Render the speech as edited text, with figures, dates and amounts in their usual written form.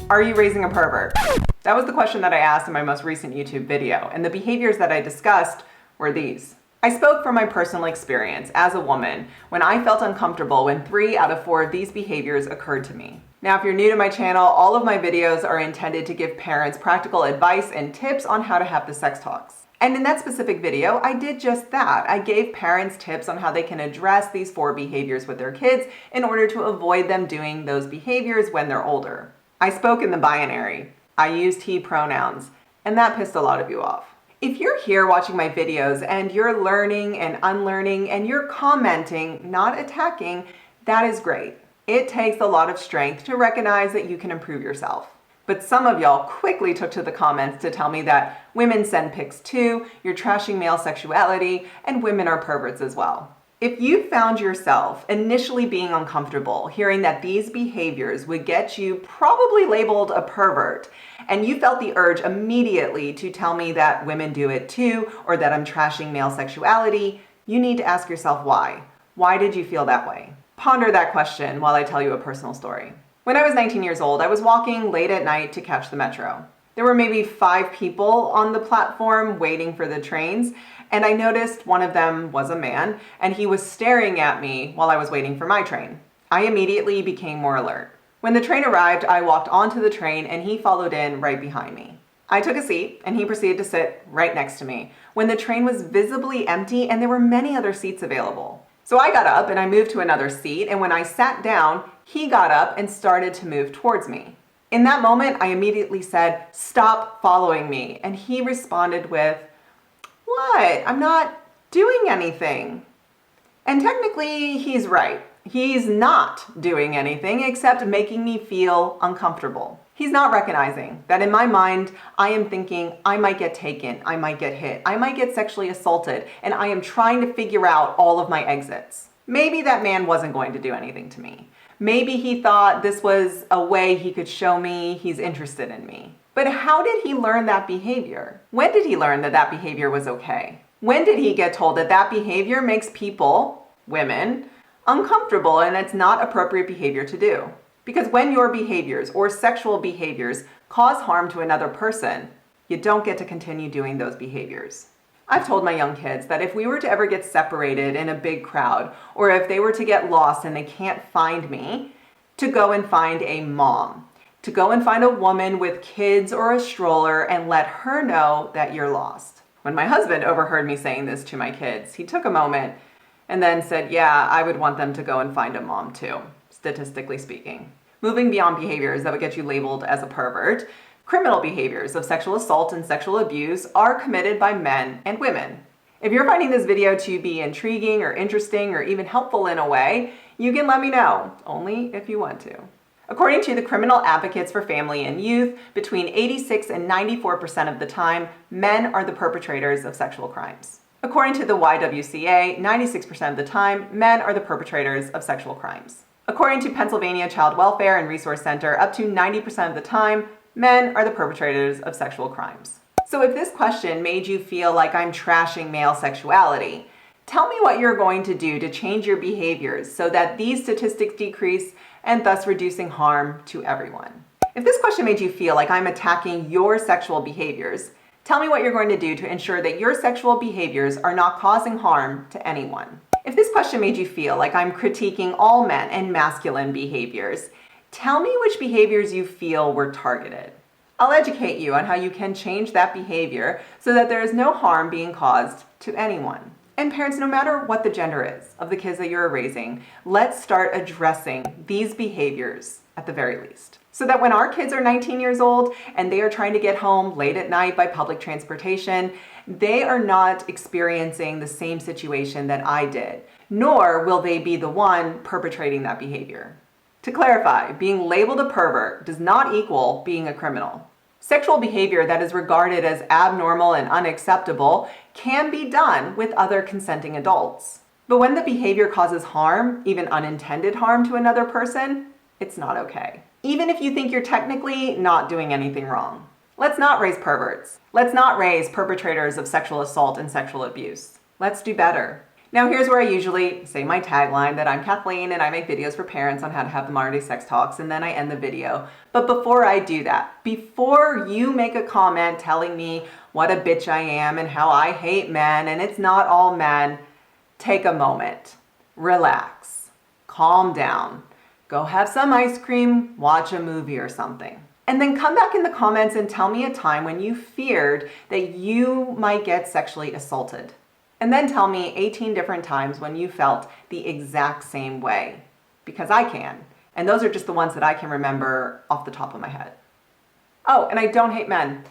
Are you raising a pervert? That was the question that I asked in my most recent YouTube video, and the behaviors that I discussed were these. I spoke from my personal experience as a woman when I felt uncomfortable when 3 out of 4 of these behaviors occurred to me. Now, if you're new to my channel, all of my videos are intended to give parents practical advice and tips on how to have the sex talks. And in that specific video, I did just that. I gave parents tips on how they can address these 4 behaviors with their kids in order to avoid them doing those behaviors when they're older. I spoke in the binary. I used he pronouns, and that pissed a lot of you off. If you're here watching my videos and you're learning and unlearning and you're commenting, not attacking, that is great. It takes a lot of strength to recognize that you can improve yourself. But some of y'all quickly took to the comments to tell me that women send pics too, you're trashing male sexuality, and women are perverts as well. If you found yourself initially being uncomfortable hearing that these behaviors would get you probably labeled a pervert, and you felt the urge immediately to tell me that women do it too, or that I'm trashing male sexuality, you need to ask yourself why. Why did you feel that way? Ponder that question while I tell you a personal story. When I was 19 years old, I was walking late at night to catch the metro. There were maybe 5 people on the platform waiting for the trains, and I noticed one of them was a man, and he was staring at me while I was waiting for my train. I immediately became more alert. When the train arrived, I walked onto the train, and he followed in right behind me. I took a seat, and he proceeded to sit right next to me, when the train was visibly empty and there were many other seats available. So I got up and I moved to another seat, and when I sat down, he got up and started to move towards me. In that moment, I immediately said, "Stop following me," and he responded with, "What? I'm not doing anything." And technically, he's right. He's not doing anything except making me feel uncomfortable. He's not recognizing that in my mind, I am thinking I might get taken, I might get hit, I might get sexually assaulted, and I am trying to figure out all of my exits. Maybe that man wasn't going to do anything to me. Maybe he thought this was a way he could show me he's interested in me. But how did he learn that behavior? When did he learn that that behavior was okay? When did he get told that that behavior makes people, women, uncomfortable and it's not appropriate behavior to do? Because when your behaviors or sexual behaviors cause harm to another person, you don't get to continue doing those behaviors. I've told my young kids that if we were to ever get separated in a big crowd, or if they were to get lost and they can't find me, to go and find a mom. To go and find a woman with kids or a stroller and let her know that you're lost. When my husband overheard me saying this to my kids, he took a moment and then said, yeah, I would want them to go and find a mom too, statistically speaking. Moving beyond behaviors that would get you labeled as a pervert, criminal behaviors of sexual assault and sexual abuse are committed by men and women. If you're finding this video to be intriguing or interesting or even helpful in a way, you can let me know, only if you want to. According to the Criminal Advocates for Family and Youth, between 86 and 94% of the time, men are the perpetrators of sexual crimes. According to the YWCA, 96% of the time, men are the perpetrators of sexual crimes. According to Pennsylvania Child Welfare and Resource Center, up to 90% of the time, men are the perpetrators of sexual crimes. So if this question made you feel like I'm trashing male sexuality, tell me what you're going to do to change your behaviors so that these statistics decrease and thus reducing harm to everyone. If this question made you feel like I'm attacking your sexual behaviors, tell me what you're going to do to ensure that your sexual behaviors are not causing harm to anyone. If this question made you feel like I'm critiquing all men and masculine behaviors, tell me which behaviors you feel were targeted. I'll educate you on how you can change that behavior so that there is no harm being caused to anyone. And parents, no matter what the gender is of the kids that you're raising, let's start addressing these behaviors at the very least. So that when our kids are 19 years old and they are trying to get home late at night by public transportation, they are not experiencing the same situation that I did, nor will they be the one perpetrating that behavior. To clarify, being labeled a pervert does not equal being a criminal. Sexual behavior that is regarded as abnormal and unacceptable can be done with other consenting adults. But when the behavior causes harm, even unintended harm to another person, it's not okay. Even if you think you're technically not doing anything wrong. Let's not raise perverts. Let's not raise perpetrators of sexual assault and sexual abuse. Let's do better. Now here's where I usually say my tagline that I'm Kathleen and I make videos for parents on how to have the modern day sex talks, and then I end the video. But before I do that, before you make a comment telling me what a bitch I am and how I hate men and it's not all men, take a moment, relax, calm down, go have some ice cream, watch a movie or something. And then come back in the comments and tell me a time when you feared that you might get sexually assaulted. And then tell me 18 different times when you felt the exact same way, because I can. And those are just the ones that I can remember off the top of my head. Oh, and I don't hate men.